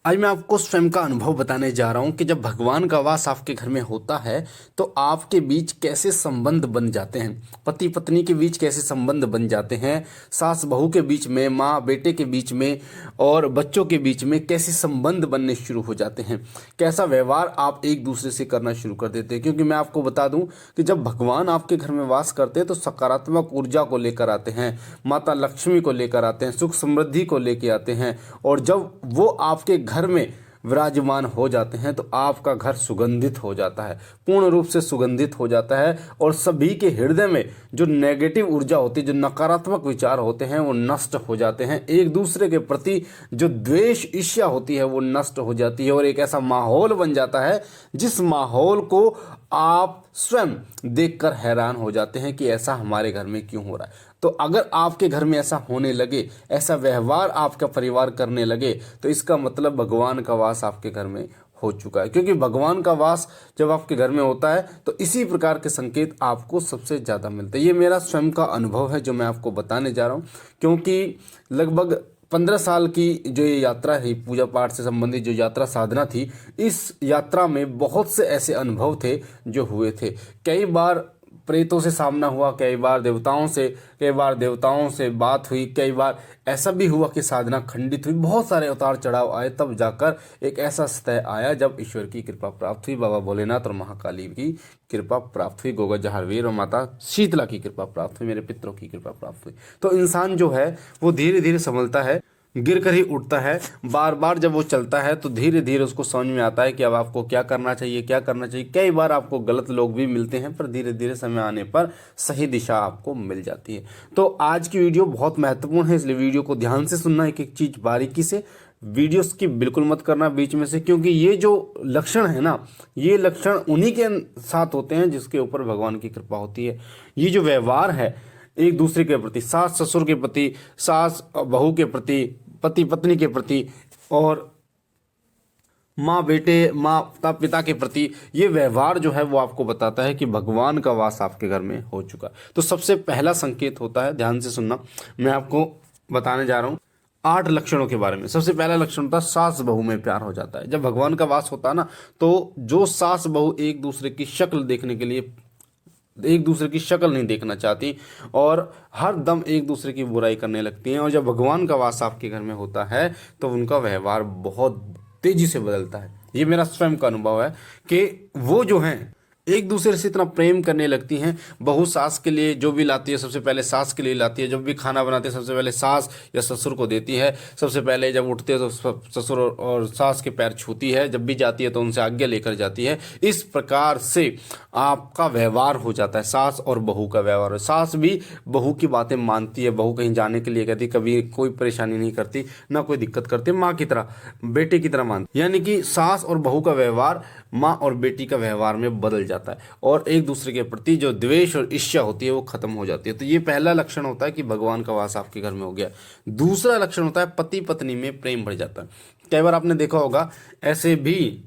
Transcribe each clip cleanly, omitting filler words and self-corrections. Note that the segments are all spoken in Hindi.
आज मैं आपको स्वयं का अनुभव बताने जा रहा हूं कि जब भगवान का वास आपके घर में होता है तो आपके बीच कैसे संबंध बन जाते हैं, पति पत्नी के बीच कैसे संबंध बन जाते हैं, सास बहू के बीच में, माँ बेटे के बीच में और बच्चों के बीच में कैसे संबंध बनने शुरू हो जाते हैं, कैसा व्यवहार आप एक दूसरे से करना शुरू कर देते हैं। क्योंकि मैं आपको बता दूं कि जब भगवान आपके घर में वास करते हैं तो सकारात्मक ऊर्जा को लेकर आते हैं, माता लक्ष्मी को लेकर आते हैं, सुख समृद्धि को लेकर आते हैं। और जब वो आपके घर में विराजमान हो जाते हैं तो आपका घर सुगंधित हो जाता है, पूर्ण रूप से सुगंधित हो जाता है। और सभी के हृदय में जो नेगेटिव ऊर्जा होती है, जो नकारात्मक विचार होते हैं, वो नष्ट हो जाते हैं। एक दूसरे के प्रति जो द्वेष ईर्ष्या होती है वो नष्ट हो जाती है और एक ऐसा माहौल बन जाता है जिस माहौल को आप स्वयं देखकर हैरान हो जाते हैं कि ऐसा हमारे घर में क्यों हो रहा है। तो अगर आपके घर में ऐसा होने लगे, ऐसा व्यवहार आपका परिवार करने लगे, तो इसका मतलब भगवान का वास आपके घर में हो चुका है। क्योंकि भगवान का वास जब आपके घर में होता है तो इसी प्रकार के संकेत आपको सबसे ज़्यादा मिलते हैं। ये मेरा स्वयं का अनुभव है जो मैं आपको बताने जा रहा हूँ। क्योंकि लगभग 15 साल की जो ये यात्रा है, पूजा पाठ से संबंधित जो यात्रा साधना थी, इस यात्रा में बहुत से ऐसे अनुभव थे जो हुए थे। कई बार प्रेतों से सामना हुआ, कई बार देवताओं से बात हुई, कई बार ऐसा भी हुआ कि साधना खंडित हुई। बहुत सारे उतार चढ़ाव आए, तब जाकर एक ऐसा सतह आया जब ईश्वर की कृपा प्राप्त हुई, बाबा भोलेनाथ और महाकाली की कृपा प्राप्त हुई, गोगा जहारवीर और माता शीतला की कृपा प्राप्त हुई, मेरे पितरों की कृपा प्राप्त हुई। तो इंसान जो है वो धीरे धीरे संभलता है, गिर कर ही उठता है। बार बार जब वो चलता है तो धीरे धीरे उसको समझ में आता है कि अब आपको क्या करना चाहिए, क्या करना चाहिए। कई बार आपको गलत लोग भी मिलते हैं, पर धीरे धीरे समय आने पर सही दिशा आपको मिल जाती है। तो आज की वीडियो बहुत महत्वपूर्ण है, इसलिए वीडियो को ध्यान से सुनना, एक एक चीज बारीकी से। वीडियो स्किप बिल्कुल मत करना बीच में से, क्योंकि ये जो लक्षण है ना, ये लक्षण उन्हीं के साथ होते हैं जिसके ऊपर भगवान की कृपा होती है। ये जो व्यवहार है एक दूसरे के प्रति, सास ससुर के प्रति, सास बहू के प्रति, पति पत्नी के प्रति और माँ पिता के प्रति, ये व्यवहार जो है वो आपको बताता है कि भगवान का वास आपके घर में हो चुका है। तो सबसे पहला संकेत होता है, ध्यान से सुनना, मैं आपको बताने जा रहा हूँ 8 लक्षणों के बारे में। सबसे पहला लक्षण होता है सास बहू में प्यार हो जाता है। जब भगवान का वास होता है ना, तो जो सास बहू एक दूसरे की शक्ल देखने के लिए एक दूसरे की शक्ल नहीं देखना चाहती और हर दम एक दूसरे की बुराई करने लगती हैं। और जब भगवान का वास आपके घर में होता है तो उनका व्यवहार बहुत तेजी से बदलता है। ये मेरा स्वयं का अनुभव है कि वो जो हैं एक दूसरे से इतना प्रेम करने लगती हैं। बहू सास के लिए जो भी लाती है सबसे पहले सास के लिए लाती है, जब भी खाना बनाते हैं सबसे पहले सास या ससुर को देती है, सबसे पहले जब उठते हैं तो ससुर और सास के पैर छूती है, जब भी जाती है तो उनसे आज्ञा लेकर जाती है। इस प्रकार से आपका व्यवहार हो जाता है, सास और बहू का व्यवहार। सास भी बहू की बातें मानती है, बहू कहीं जाने के लिए कहती, कभी कोई परेशानी नहीं करती, ना कोई दिक्कत करती, माँ की तरह, बेटे की तरह मानती। यानी कि सास और बहू का व्यवहार माँ और बेटी का व्यवहार में बदल जाता है और एक दूसरे के प्रति जो द्वेष और ईर्ष्या होती है वो खत्म हो जाती है। तो ये पहला लक्षण होता है कि भगवान का वास आपके घर में हो गया। दूसरा लक्षण होता है पति पत्नी में प्रेम बढ़ जाता है। कई बार आपने देखा होगा, ऐसे भी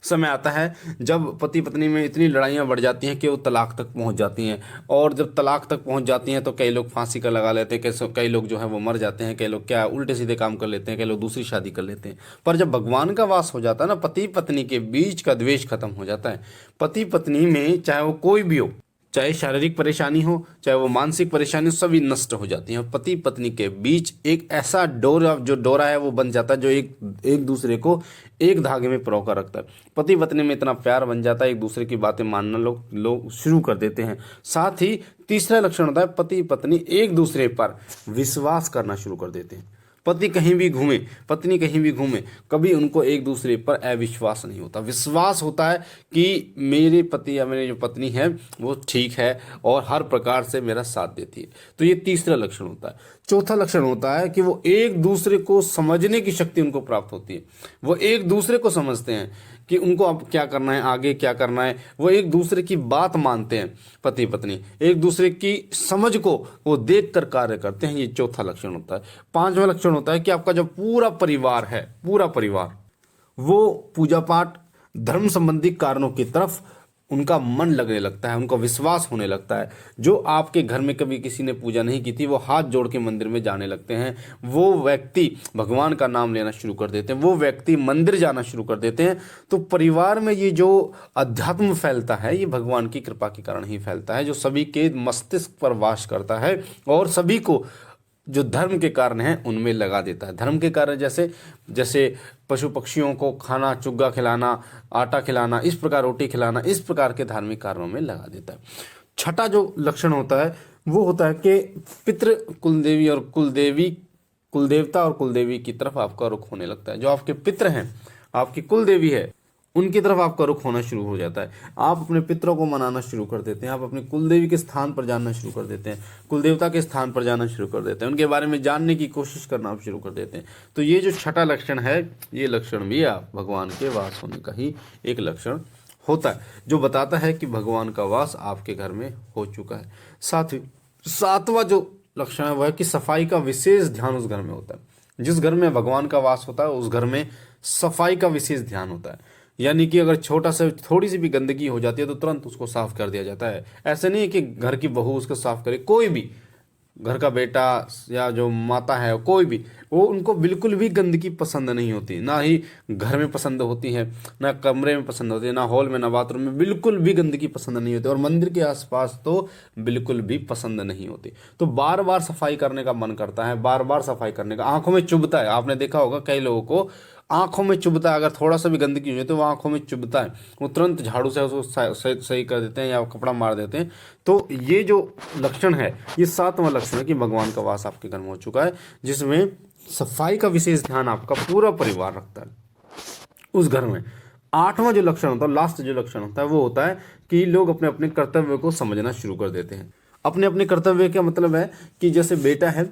समय आता है जब पति पत्नी में इतनी लड़ाइयाँ बढ़ जाती हैं कि वो तलाक तक पहुंच जाती हैं। और जब तलाक तक पहुंच जाती हैं तो कई लोग फांसी का लगा लेते हैं, कई लोग जो है वो मर जाते हैं, कई लोग क्या उल्टे सीधे काम कर लेते हैं, कई लोग दूसरी शादी कर लेते हैं। पर जब भगवान का वास हो जाता है ना, पति पत्नी के बीच का द्वेष खत्म हो जाता है। पति पत्नी में चाहे वो कोई भी हो, चाहे शारीरिक परेशानी हो चाहे वो मानसिक परेशानी हो, सभी नष्ट हो जाती हैं। पति पत्नी के बीच एक ऐसा डोरा है वो बन जाता है जो एक दूसरे को एक धागे में पिरो रखता है। पति पत्नी में इतना प्यार बन जाता है, एक दूसरे की बातें मानना लोग शुरू कर देते हैं। साथ ही तीसरा लक्षण होता है पति पत्नी एक दूसरे पर विश्वास करना शुरू कर देते हैं। पति कहीं भी घूमे, पत्नी कहीं भी घूमे, कभी उनको एक दूसरे पर अविश्वास नहीं होता। विश्वास होता है कि मेरे पति या मेरी जो पत्नी है वो ठीक है और हर प्रकार से मेरा साथ देती है। तो ये तीसरा लक्षण होता है। चौथा लक्षण होता है कि वो एक दूसरे को समझने की शक्ति उनको प्राप्त होती है। वो एक दूसरे को समझते हैं कि उनको अब क्या करना है, आगे क्या करना है। वो एक दूसरे की बात मानते हैं, पति पत्नी एक दूसरे की समझ को वो देख कर कार्य करते हैं। ये चौथा लक्षण होता है। पांचवा लक्षण होता है कि आपका जो पूरा परिवार है, पूरा परिवार वो पूजा पाठ, धर्म संबंधी कारणों की तरफ उनका मन लगने लगता है, उनका विश्वास होने लगता है। जो आपके घर में कभी किसी ने पूजा नहीं की थी, वो हाथ जोड़ के मंदिर में जाने लगते हैं। वो व्यक्ति भगवान का नाम लेना शुरू कर देते हैं, वो व्यक्ति मंदिर जाना शुरू कर देते हैं। तो परिवार में ये जो अध्यात्म फैलता है, ये भगवान की कृपा के कारण ही फैलता है, जो सभी के मस्तिष्क पर वास करता है और सभी को जो धर्म के कारण हैं उनमें लगा देता है। धर्म के कारण जैसे जैसे पशु पक्षियों को खाना, चुग्गा खिलाना, आटा खिलाना, इस प्रकार रोटी खिलाना, इस प्रकार के धार्मिक कारणों में लगा देता है। छठा जो लक्षण होता है वो होता है कि पितृ, कुलदेवी और कुलदेवता और कुलदेवी की तरफ आपका रुख होने लगता है। जो आपके पितृ हैं, आपकी कुलदेवी है, उनकी तरफ आपका रुख होना शुरू हो जाता है। आप अपने पितरों को मनाना शुरू कर देते हैं, आप अपनी कुलदेवी के स्थान पर जानना शुरू कर देते हैं, कुलदेवता के स्थान पर जाना शुरू कर देते हैं, उनके बारे में जानने की कोशिश करना आप शुरू कर देते हैं। तो ये जो छठा लक्षण है, ये लक्षण भी आप भगवान के वास होने का ही एक लक्षण होता है, जो बताता है कि भगवान का वास आपके घर में हो चुका है। साथ ही सातवां जो लक्षण है वह है कि सफाई का विशेष ध्यान उस घर में होता है। जिस घर में भगवान का वास होता है उस घर में सफाई का विशेष ध्यान होता है। यानी कि अगर छोटा सा थोड़ी सी भी गंदगी हो जाती है तो तुरंत उसको साफ कर दिया जाता है। ऐसे नहीं है कि घर की बहू उसको साफ करे, कोई भी घर का बेटा या जो माता है कोई भी, वो उनको बिल्कुल भी गंदगी पसंद नहीं होती। ना ही घर में पसंद होती है, ना कमरे में पसंद होती है, ना हॉल में, ना बाथरूम में, बिल्कुल भी गंदगी पसंद नहीं होती। और मंदिर के आसपास तो बिल्कुल भी पसंद नहीं होती। तो बार बार सफाई करने का मन करता है, बार बार सफाई करने का, आंखों में चुभता है। आपने देखा होगा कई लोगों को आंखों में चुभता है, अगर थोड़ा सा भी गंदगी हो जाए तो वो आंखों में चुभता है, वो तुरंत झाड़ू से उसको सही कर देते हैं या कपड़ा मार देते हैं। तो ये जो लक्षण है, ये सातवां लक्षण है कि भगवान का वास आपके घर में हो चुका है, जिसमें सफाई का विशेष ध्यान आपका पूरा परिवार रखता है उस घर में। आठवां जो लक्षण होता है, लास्ट जो लक्षण होता है, वो होता है कि लोग अपने अपने कर्तव्य को समझना शुरू कर देते हैं। अपने अपने कर्तव्य का मतलब है कि जैसे बेटा है,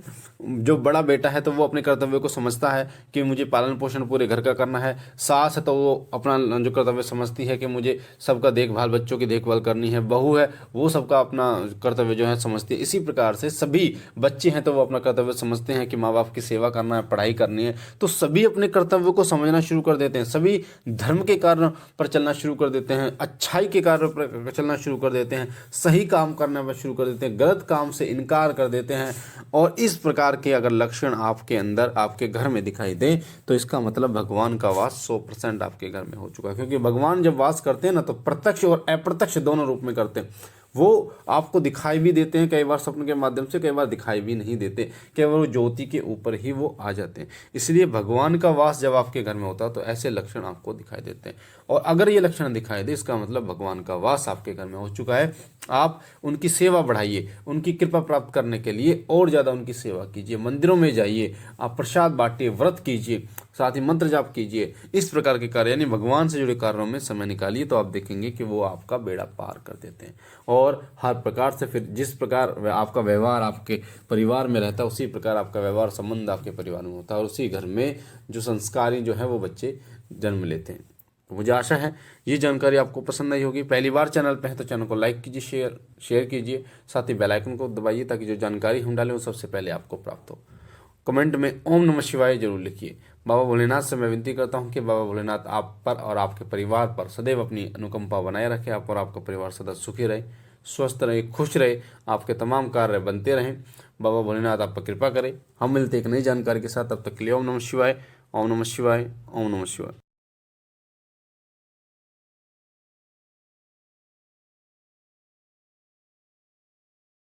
जो बड़ा बेटा है तो वो अपने कर्तव्य को समझता है कि मुझे पालन पोषण पूरे घर का करना है। सास है तो वो अपना जो कर्तव्य समझती है कि मुझे सबका देखभाल, बच्चों की देखभाल करनी है। बहू है वो सबका अपना कर्तव्य जो है समझती है। इसी प्रकार से सभी बच्चे हैं तो वो अपना कर्तव्य समझते हैं कि माँ बाप की सेवा करना है, पढ़ाई करनी है। तो सभी अपने कर्तव्य को समझना शुरू कर देते हैं, सभी धर्म के कार्य पर चलना शुरू कर देते हैं, अच्छाई के कार्य पर चलना शुरू कर देते हैं, सही काम करना पर शुरू कर देते हैं, गलत काम से इनकार कर देते हैं। और इस प्रकार के अगर लक्षण आपके अंदर, आपके घर में दिखाई दे तो इसका मतलब भगवान का वास 100% आपके घर में हो चुका है। क्योंकि भगवान जब वास करते हैं ना तो प्रत्यक्ष और अप्रत्यक्ष दोनों रूप में करते हैं। वो आपको दिखाई भी देते हैं कई बार स्वप्न के माध्यम से, कई बार दिखाई भी नहीं देते, केवल वो ज्योति के ऊपर ही वो आ जाते हैं। इसलिए भगवान का वास जब आपके घर में होता है तो ऐसे लक्षण आपको दिखाई देते हैं। और अगर ये लक्षण दिखाई दे इसका मतलब भगवान का वास आपके घर में हो चुका है। आप उनकी सेवा बढ़ाइए, उनकी कृपा प्राप्त करने के लिए और ज़्यादा उनकी सेवा कीजिए, मंदिरों में जाइए, आप प्रसाद बांटिए, व्रत कीजिए, साथ ही मंत्र जाप कीजिए। इस प्रकार के कार्य यानी भगवान से जुड़े कार्यों में समय निकालिए तो आप देखेंगे कि वो आपका बेड़ा पार कर देते हैं। और हर प्रकार से फिर जिस प्रकार आपका व्यवहार आपके परिवार में रहता है उसी प्रकार आपका व्यवहार संबंध आपके परिवार में होता है, और उसी घर में जो संस्कारी जो है वो बच्चे जन्म लेते हैं। तो मुझे आशा है ये जानकारी आपको पसंद आई होगी। पहली बार चैनल पे है तो चैनल को लाइक कीजिए, शेयर कीजिए, साथ ही बेल आइकन को दबाइए ताकि जो जानकारी हम डालें वो सबसे पहले आपको प्राप्त हो। कमेंट में ओम नमः शिवाय जरूर लिखिए। बाबा भोलेनाथ से मैं विनती करता हूँ कि बाबा भोलेनाथ आप पर और आपके परिवार पर सदैव अपनी अनुकंपा बनाए रखें। आप और आपका परिवार सदा सुखी रहे, स्वस्थ रहे, खुश रहे, आपके तमाम कार्य बनते रहें। बाबा भोलेनाथ आप पर कृपा करें। हम मिलते एक नई जानकारी के साथ, तब तक के लिए ओम नमः शिवाय, ओम नमः शिवाय, ओम नमः शिवाय।